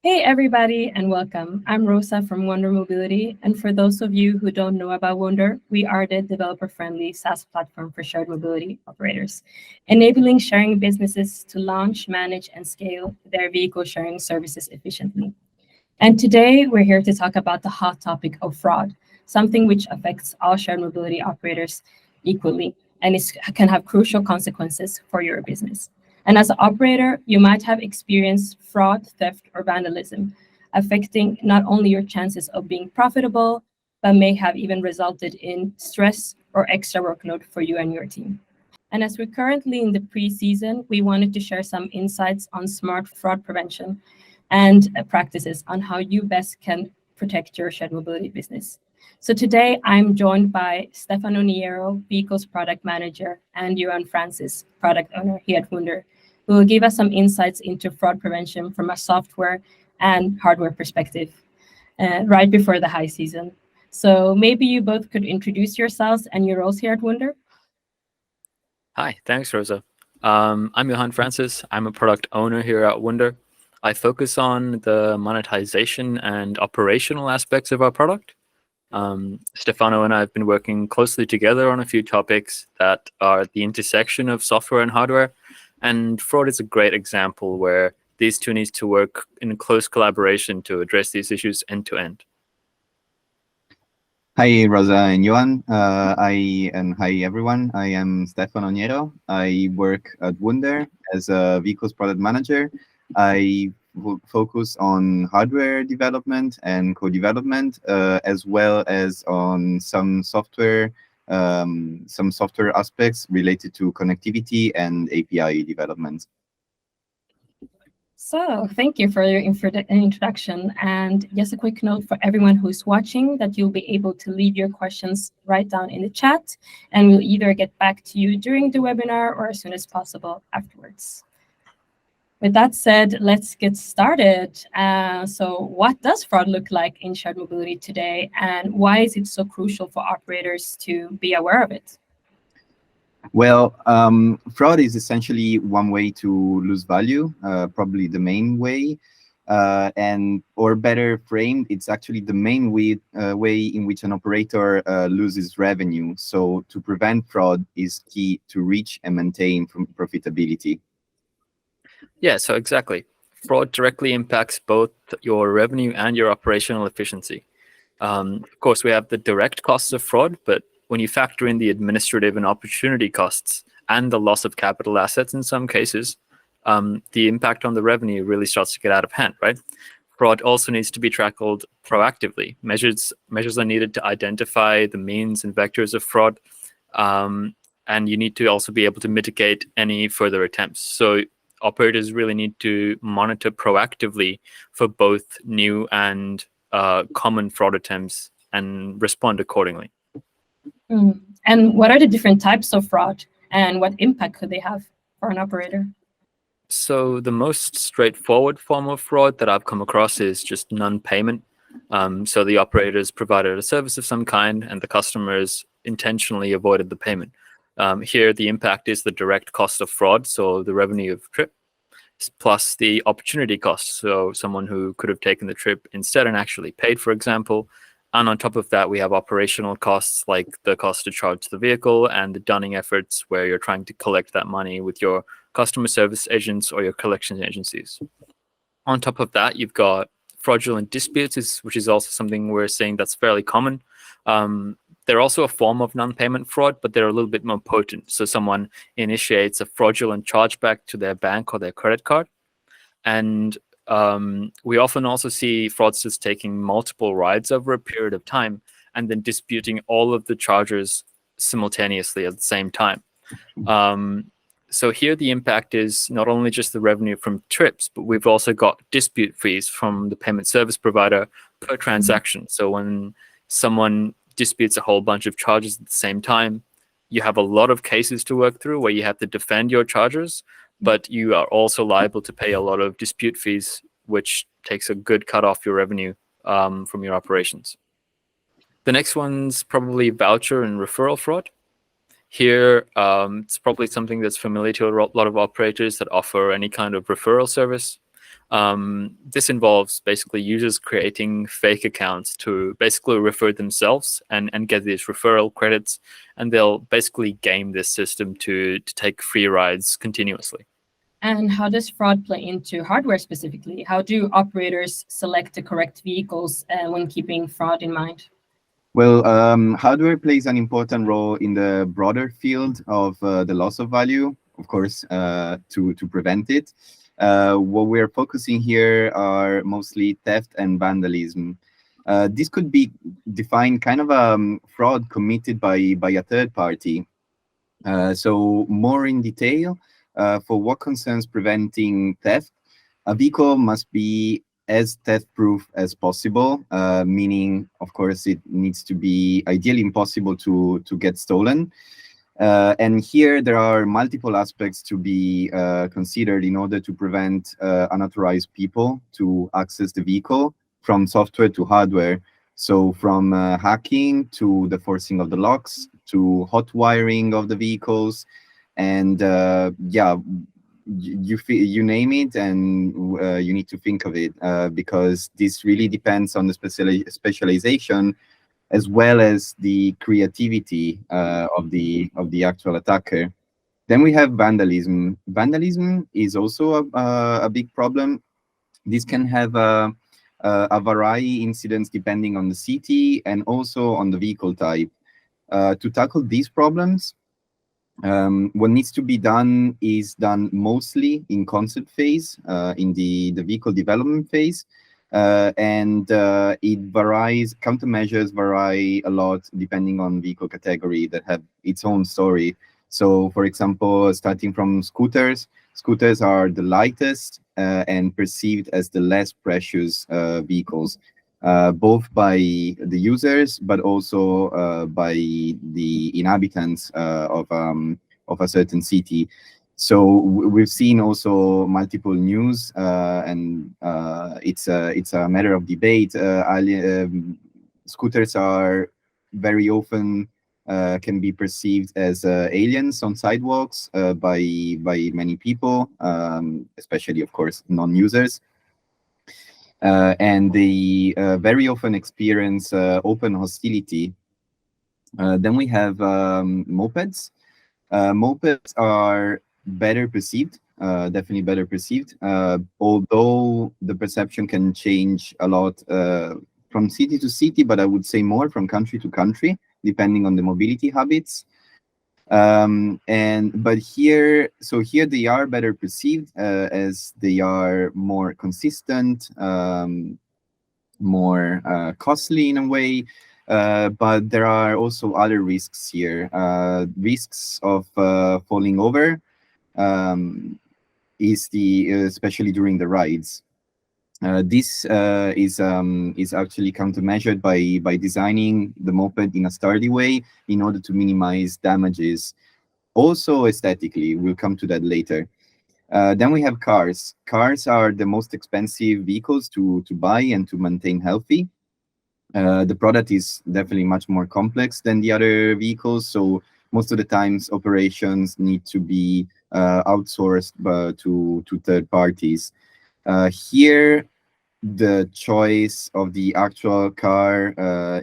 Hey everybody and welcome. I'm Rosa from Wunder Mobility, and for those of you who don't know about Wunder, we are the developer-friendly SaaS platform for shared mobility operators, enabling sharing businesses to launch, manage, and scale their vehicle sharing services efficiently. And today we're here to talk about the hot topic of fraud, something which affects all shared mobility operators equally and can have crucial consequences for your business. And as an operator, you might have experienced fraud, theft, or vandalism, affecting not only your chances of being profitable, but may have even resulted in stress or extra workload for you and your team. And as we're currently in the pre-season, we wanted to share some insights on smart fraud prevention and practices on how you best can protect your shared mobility business. So today I'm joined by Stefano Niero, Vehicles Product Manager, and Yohan, Product Owner here at Wunder, who will give us some insights into fraud prevention from a software and hardware perspective right before the high season. So maybe you both could introduce yourselves and your roles here at Wunder. Hi, thanks, Rosa. I'm Yohan Francis. I'm a product owner here at Wunder. I focus on the monetization and operational aspects of our product. Stefano and I have been working closely together on a few topics that are at the intersection of software and hardware, and fraud is a great example where these two need to work in close collaboration to address these issues end to end. Hi, Rosa and Yohan. Hi, everyone. I am Stefano Niero. I work at Wunder as a vehicles product manager. I focus on hardware development and co-development, as well as on some software aspects related to connectivity and API development. So thank you for your introduction. And just a quick note for everyone who's watching that you'll be able to leave your questions right down in the chat, and we'll either get back to you during the webinar or as soon as possible afterwards. With that said, let's get started. So what does fraud look like in shared mobility today, and why is it so crucial for operators to be aware of it? Well, fraud is essentially one way to lose value, probably the main way, or better framed, it's actually the main way in which an operator loses revenue. So to prevent fraud is key to reach and maintain profitability. Yeah, so exactly. Fraud directly impacts both your revenue and your operational efficiency. Of course, we have the direct costs of fraud, but when you factor in the administrative and opportunity costs and the loss of capital assets in some cases, the impact on the revenue really starts to get out of hand, right? Fraud also needs to be tackled proactively. Measures are needed to identify the means and vectors of fraud, and you need to also be able to mitigate any further attempts. So operators really need to monitor proactively for both new and common fraud attempts and respond accordingly. And what are the different types of fraud, and what impact could they have for an operator? So the most straightforward form of fraud that I've come across is just non-payment. So the operators provided a service of some kind and the customers intentionally avoided the payment. Here, the impact is the direct cost of fraud, so the revenue of trip, plus the opportunity cost, so someone who could have taken the trip instead and actually paid, for example. And on top of that, we have operational costs like the cost to charge the vehicle and the dunning efforts where you're trying to collect that money with your customer service agents or your collection agencies. On top of that, you've got fraudulent disputes, which is also something we're seeing that's fairly common. They're also a form of non-payment fraud, but they're a little bit more potent. So someone initiates a fraudulent chargeback to their bank or their credit card. And we often also see fraudsters taking multiple rides over a period of time and then disputing all of the charges simultaneously at the same time. So here the impact is not only just the revenue from trips, but we've also got dispute fees from the payment service provider per transaction. So when someone disputes a whole bunch of charges at the same time, you have a lot of cases to work through where you have to defend your charges, but you are also liable to pay a lot of dispute fees, which takes a good cut off your revenue from your operations. The next one's probably voucher and referral fraud. Here, it's probably something that's familiar to a lot of operators that offer any kind of referral service. This involves basically users creating fake accounts to basically refer themselves and get these referral credits, and they'll basically game this system to take free rides continuously. And how does fraud play into hardware specifically? How do operators select the correct vehicles when keeping fraud in mind? Well, hardware plays an important role in the broader field of the loss of value, of course, to prevent it. What we're focusing here are mostly theft and vandalism. This could be defined kind of fraud committed by a third party. So more in detail, for what concerns preventing theft, a vehicle must be as theft-proof as possible, meaning, of course, it needs to be ideally impossible to get stolen. And here there are multiple aspects to be considered in order to prevent unauthorized people to access the vehicle, from software to hardware. So from hacking to the forcing of the locks to hot wiring of the vehicles, and yeah, you name it, and you need to think of it, because this really depends on the specialization as well as the creativity of the actual attacker. Then we have vandalism. Vandalism is also a big problem. This can have a variety incidents depending on the city and also on the vehicle type. To tackle these problems, what needs to be done is done mostly in concept phase, in the vehicle development phase. And it varies, countermeasures vary a lot depending on vehicle category that have its own story. So for example, starting from scooters, scooters are the lightest and perceived as the less precious vehicles, both by the users, but also by the inhabitants of a certain city. So we've seen also multiple news, and it's a matter of debate. Scooters are very often can be perceived as aliens on sidewalks by many people, especially, of course, non-users. And they very often experience open hostility. Then we have mopeds. Mopeds are better perceived, definitely better perceived, although the perception can change a lot from city to city, but I would say more from country to country, depending on the mobility habits. But here they are better perceived as they are more consistent, more costly in a way. But there are also other risks here. Risks of falling over is especially during the rides. This is actually countermeasured by designing the moped in a sturdy way in order to minimize damages. Also aesthetically, we'll come to that later. Then we have cars. Cars are the most expensive vehicles to buy and to maintain healthy. The product is definitely much more complex than the other vehicles, so most of the times operations need to be outsourced to third parties. Here, the choice of the actual car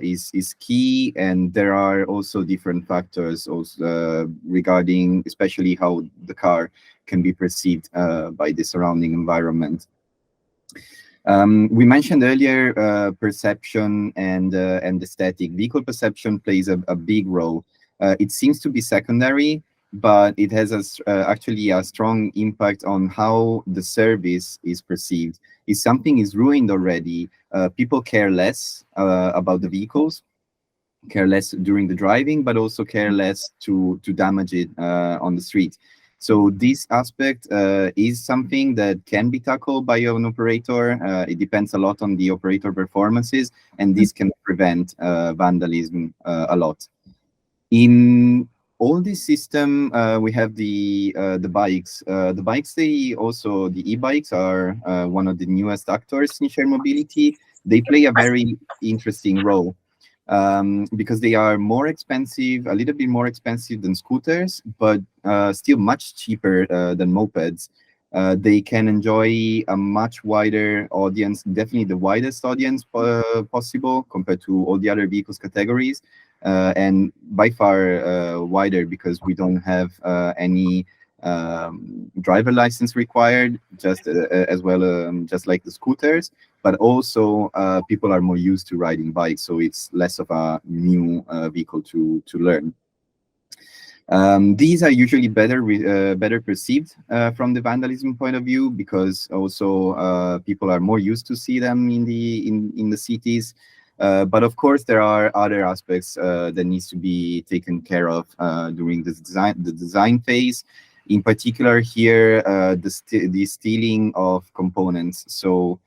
is key, and there are also different factors also regarding especially how the car can be perceived by the surrounding environment. We mentioned earlier perception and aesthetic. Vehicle perception plays a big role. It seems to be secondary, but it has actually a strong impact on how the service is perceived. If something is ruined already, people care less about the vehicles, care less during the driving, but also care less to damage it on the street. So this aspect is something that can be tackled by an operator. It depends a lot on the operator performances, and this can prevent vandalism a lot. In all this system, we have the bikes. The bikes, the e-bikes are one of the newest actors in shared mobility. They play a very interesting role because they are more expensive, a little bit more expensive than scooters, but still much cheaper than mopeds. They can enjoy a much wider audience, definitely the widest audience possible compared to all the other vehicles categories, and by far wider because we don't have any driver license required, just as well, just like the scooters. But also people are more used to riding bikes, so it's less of a new vehicle to learn. These are usually better perceived from the vandalism point of view, because also people are more used to see them in the cities. But of course, there are other aspects that needs to be taken care of during the design phase. In particular, here the stealing of components. So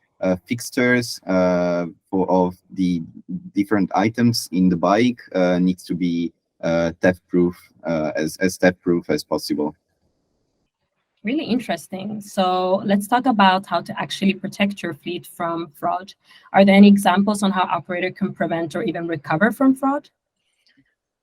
fixtures of the different items in the bike needs to be theft-proof, as theft-proof as possible. Really interesting. So let's talk about how to actually protect your fleet from fraud. Are there any examples on how operator can prevent or even recover from fraud?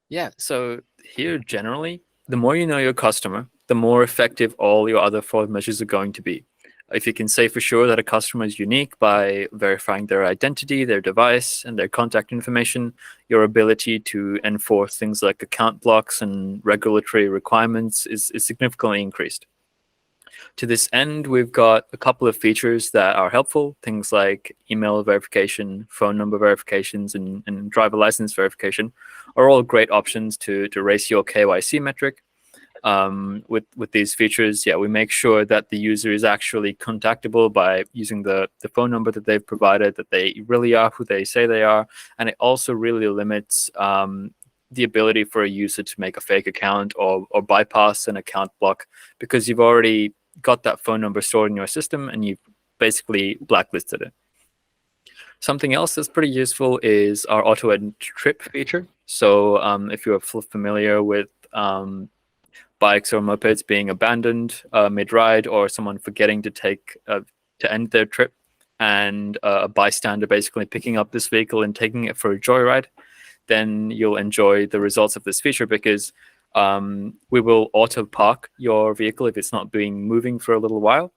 Yeah, so here generally, the more you know your customer, the more effective all your other fraud measures are going to be. If you can say for sure that a customer is unique by verifying their identity, their device, and their contact information, your ability to enforce things like account blocks and regulatory requirements is significantly increased. To this end, we've got a couple of features that are helpful, things like email verification, phone number verifications, and driver license verification are all great options to raise your KYC metric. With these features, yeah, we make sure that the user is actually contactable by using the phone number that they've provided, that they really are who they say they are, and it also really limits the ability for a user to make a fake account or bypass an account block, because you've already got that phone number stored in your system and you've basically blacklisted it. Something else that's pretty useful is our auto-end trip feature. So if you're familiar with bikes or mopeds being abandoned mid-ride, or someone forgetting to end their trip, and a bystander basically picking up this vehicle and taking it for a joyride, then you'll enjoy the results of this feature, because we will auto park your vehicle if it's not moving for a little while.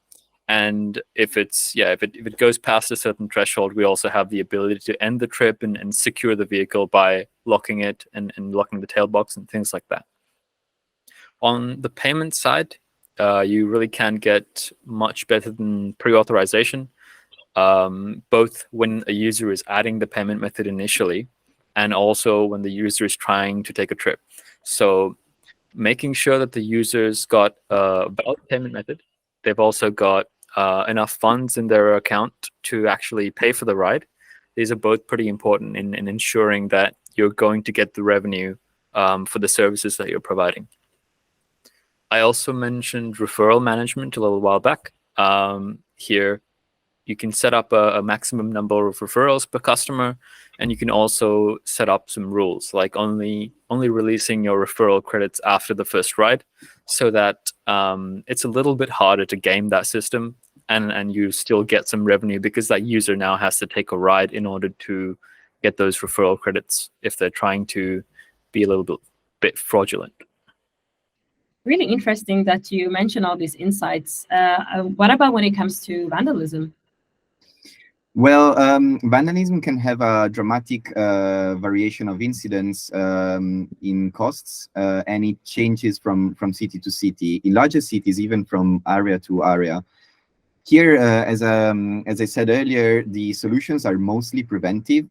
And if it goes past a certain threshold, we also have the ability to end the trip and secure the vehicle by locking it and locking the tailbox and things like that. On the payment side, you really can get much better than pre-authorization, both when a user is adding the payment method initially and also when the user is trying to take a trip. So making sure that the user's got a valid payment method, they've also got enough funds in their account to actually pay for the ride. These are both pretty important in ensuring that you're going to get the revenue for the services that you're providing. I also mentioned referral management a little while back. Here, you can set up a maximum number of referrals per customer, and you can also set up some rules, like only releasing your referral credits after the first ride, so that it's a little bit harder to game that system, and you still get some revenue, because that user now has to take a ride in order to get those referral credits if they're trying to be a little bit fraudulent. Really interesting that you mentioned all these insights. What about when it comes to vandalism? Well, vandalism can have a dramatic variation of incidents in costs, and it changes from city to city. In larger cities, even from area to area. Here, as I said earlier, the solutions are mostly preventive.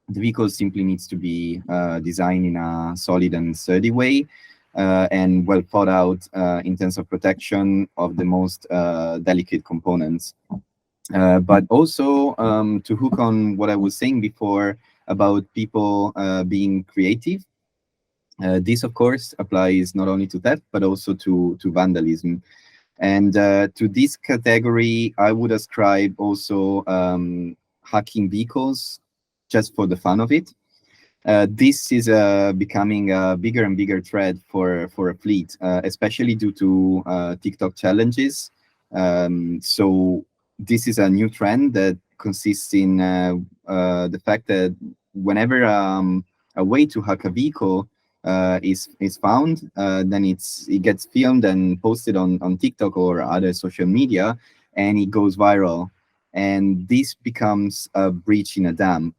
The vehicle simply needs to be designed in a solid and sturdy way, and well thought out in terms of protection of the most delicate components. But also to hook on what I was saying before about people being creative, this of course applies not only to theft but also to vandalism. And to this category, I would ascribe also hacking vehicles just for the fun of it. This is becoming a bigger and bigger threat for a fleet, especially due to TikTok challenges. So this is a new trend that consists in the fact that whenever a way to hack a vehicle is found, then it gets filmed and posted on TikTok or other social media, and it goes viral, and this becomes a breach in a dam.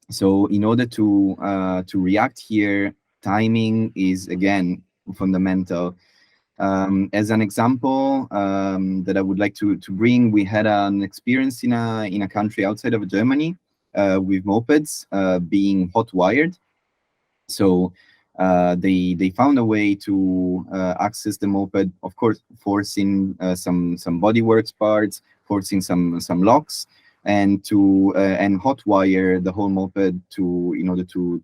So in order to react here, timing is again fundamental. As an example that I would like to bring, we had an experience in a country outside of Germany with mopeds being hot wired. So they found a way to access the moped, of course, forcing some bodyworks parts, forcing some locks, and to and hotwire the whole moped to in order to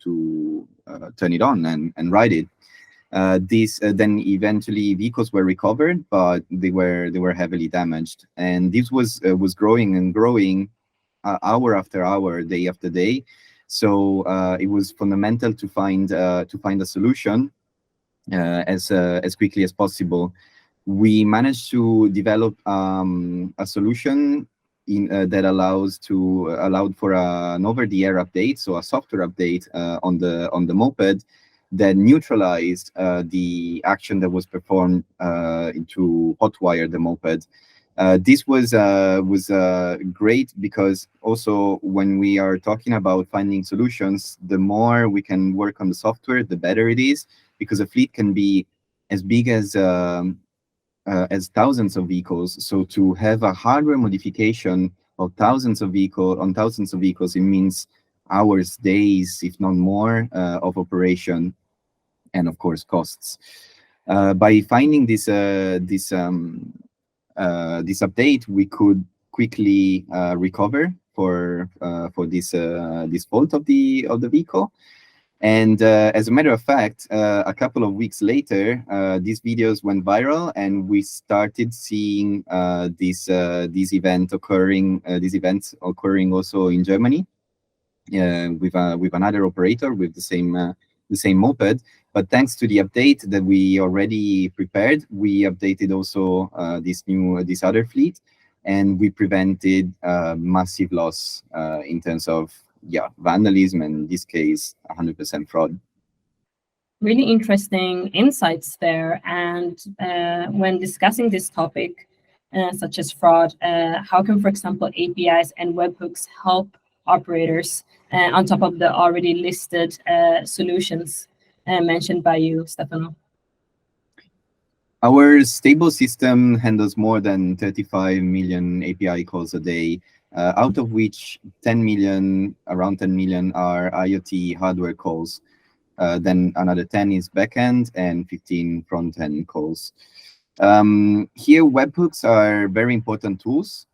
turn it on and ride it. These then eventually vehicles were recovered, but they were heavily damaged, and this was growing and growing hour after hour, day after day. So it was fundamental to find a solution as quickly as possible. We managed to develop a solution that allowed for an over-the-air update, so a software update on the moped that neutralized the action that was performed to hotwire the moped. This was great because also when we are talking about finding solutions, the more we can work on the software, the better it is, because a fleet can be as big as thousands of vehicles. So to have a hardware modification of thousands of vehicles, it means hours, days, if not more, of operation, and of course costs. By finding this update, we could quickly recover for this fault of the vehicle. And as a matter of fact, a couple of weeks later, these videos went viral, and we started seeing these events occurring also in Germany with another operator with the same moped. But thanks to the update that we already prepared, we updated also this other fleet, and we prevented massive loss in terms of vandalism, and in this case 100% fraud. Really interesting insights there. And when discussing this topic, such as fraud, how can, for example, APIs and webhooks help operators on top of the already listed solutions mentioned by you, Stefano? Our stable system handles more than 35 million API calls a day, out of which around 10 million are IoT hardware calls. Then another 10 is backend and 15 front-end calls. Here, webhooks are very important tools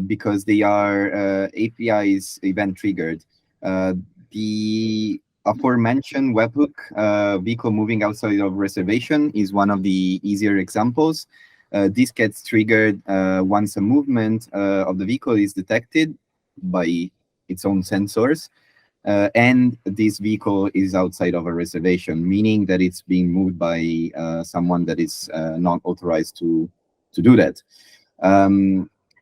because they are APIs event triggered. The aforementioned webhook vehicle moving outside of reservation is one of the easier examples. This gets triggered once a movement of the vehicle is detected by its own sensors, and this vehicle is outside of a reservation, meaning that it's being moved by someone that is not authorized to do that.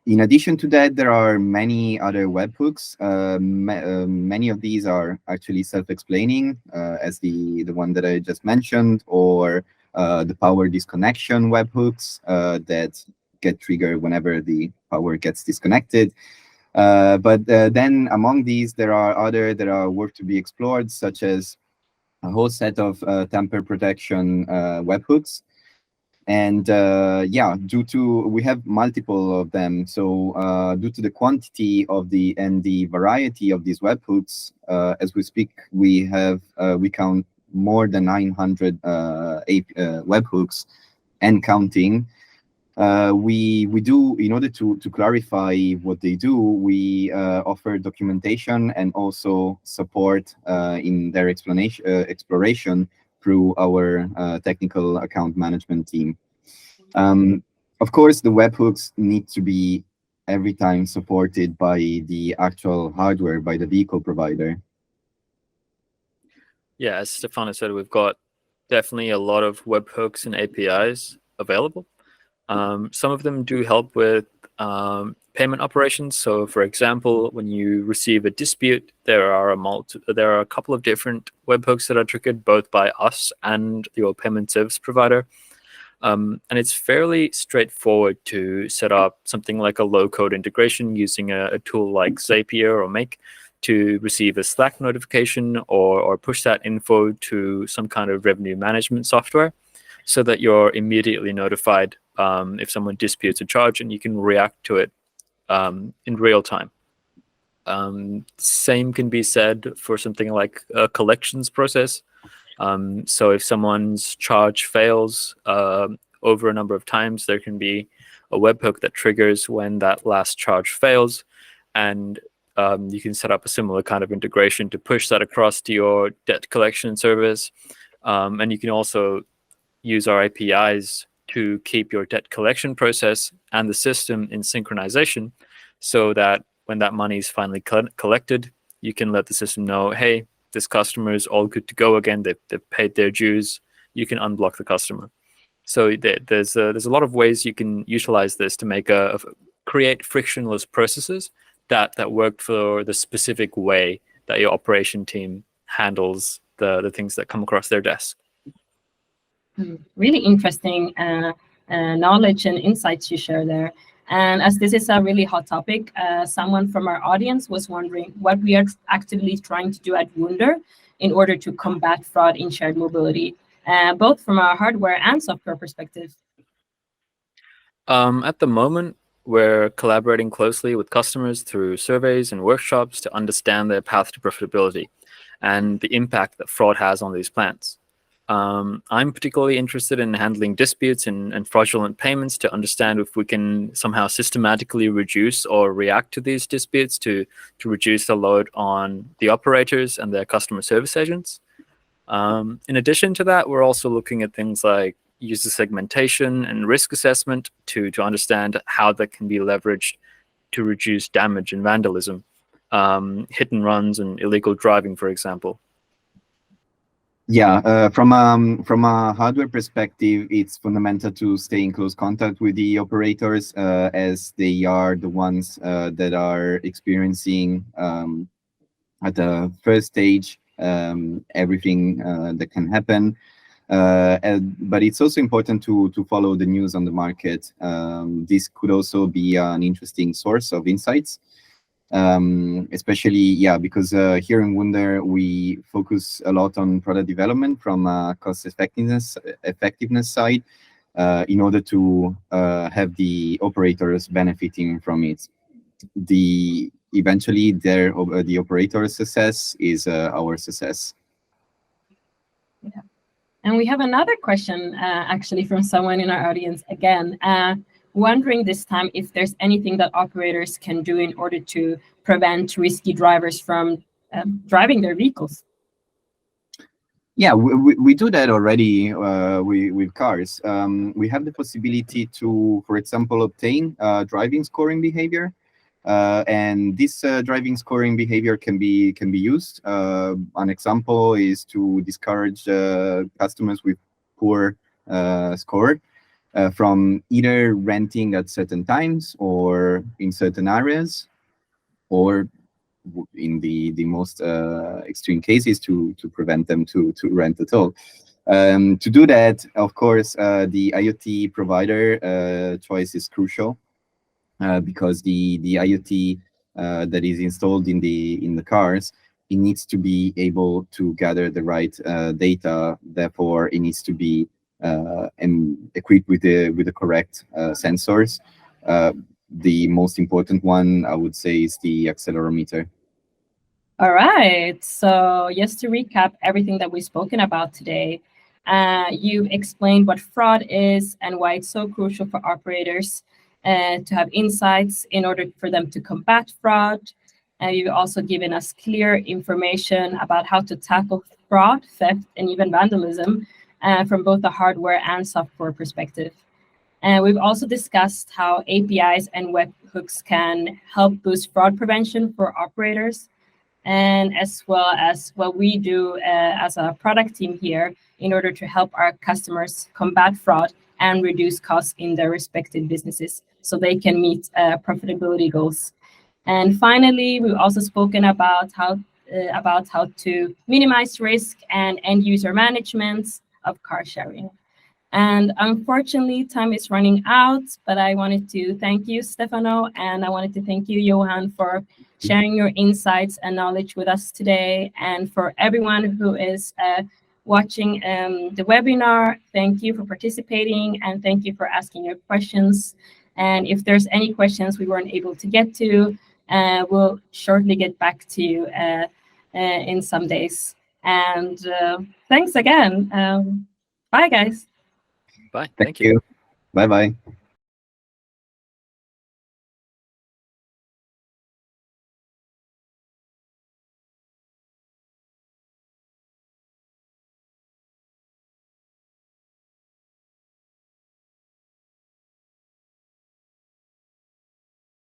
In addition to that, there are many other webhooks. Many of these are actually self-explaining, as the one that I just mentioned, or the power disconnection webhooks that get triggered whenever the power gets disconnected. But then among these, there are other that are worth to be explored, such as a whole set of tamper protection webhooks. And we have multiple of them. So due to the quantity of the variety of these webhooks, as we speak, we count more than 900 webhooks and counting. We do, in order to clarify what they do, we offer documentation and also support in their exploration through our technical account management team. Of course, the webhooks need to be every time supported by the actual hardware, by the vehicle provider. Yeah, as Stefano said, we've got definitely a lot of webhooks and APIs available. Some of them do help with payment operations. So, for example, when you receive a dispute, there are a couple of different webhooks that are triggered both by us and your payment service provider. And it's fairly straightforward to set up something like a low-code integration using a tool like Zapier or Make to receive a Slack notification or push that info to some kind of revenue management software so that you're immediately notified if someone disputes a charge and you can react to it in real time. Same can be said for something like a collections process. So if someone's charge fails over a number of times, there can be a webhook that triggers when that last charge fails. And you can set up a similar kind of integration to push that across to your debt collection service. And you can also use our APIs to keep your debt collection process and the system in synchronization so that when that money is finally collected, you can let the system know, hey, this customer is all good to go again. They've paid their dues. You can unblock the customer. So there's a lot of ways you can utilize this to create frictionless processes that work for the specific way that your operation team handles the things that come across their desk. Really interesting knowledge and insights you share there. And as this is a really hot topic, someone from our audience was wondering what we are actively trying to do at Wunder in order to combat fraud in shared mobility, both from a hardware and software perspective. At the moment, we're collaborating closely with customers through surveys and workshops to understand their path to profitability and the impact that fraud has on these plans. I'm particularly interested in handling disputes and fraudulent payments to understand if we can somehow systematically reduce or react to these disputes to reduce the load on the operators and their customer service agents. In addition to that, we're also looking at things like user segmentation and risk assessment to understand how that can be leveraged to reduce damage and vandalism, hit and runs and illegal driving, for example. Yeah, from a hardware perspective, it's fundamental to stay in close contact with the operators as they are the ones that are experiencing at the first stage everything that can happen. But it's also important to follow the news on the market. This could also be an interesting source of insights. Especially, because here in Wunder, we focus a lot on product development from a cost effectiveness side in order to have the operators benefiting from it. Eventually, the operator's success is our success. Yeah. And we have another question actually from someone in our audience again. Wondering this time if there's anything that operators can do in order to prevent risky drivers from driving their vehicles. Yeah, we do that already with cars. We have the possibility to, for example, obtain driving scoring behavior. And this driving scoring behavior can be used. An example is to discourage customers with poor score from either renting at certain times or in certain areas, or in the most extreme cases to prevent them to rent at all. To do that, of course, the IoT provider choice is crucial because the IoT that is installed in the cars, it needs to be able to gather the right data. Therefore, it needs to be equipped with the correct sensors. The most important one, I would say, is the accelerometer. All right. So just to recap everything that we've spoken about today, you've explained what fraud is and why it's so crucial for operators to have insights in order for them to combat fraud. And you've also given us clear information about how to tackle fraud, theft, and even vandalism from both the hardware and software perspective. And we've also discussed how APIs and webhooks can help boost fraud prevention for operators, and as well as what we do as a product team here in order to help our customers combat fraud and reduce costs in their respective businesses so they can meet profitability goals. And finally, we've also spoken about how to minimize risk and end user management of car sharing. And unfortunately, time is running out, but I wanted to thank you, Stefano, and I wanted to thank you, Yohan, for sharing your insights and knowledge with us today. And for everyone who is watching the webinar, thank you for participating and thank you for asking your questions. And if there's any questions we weren't able to get to, we'll shortly get back to you in some days. And thanks again. Bye, guys. Bye. Thank you. Bye-bye.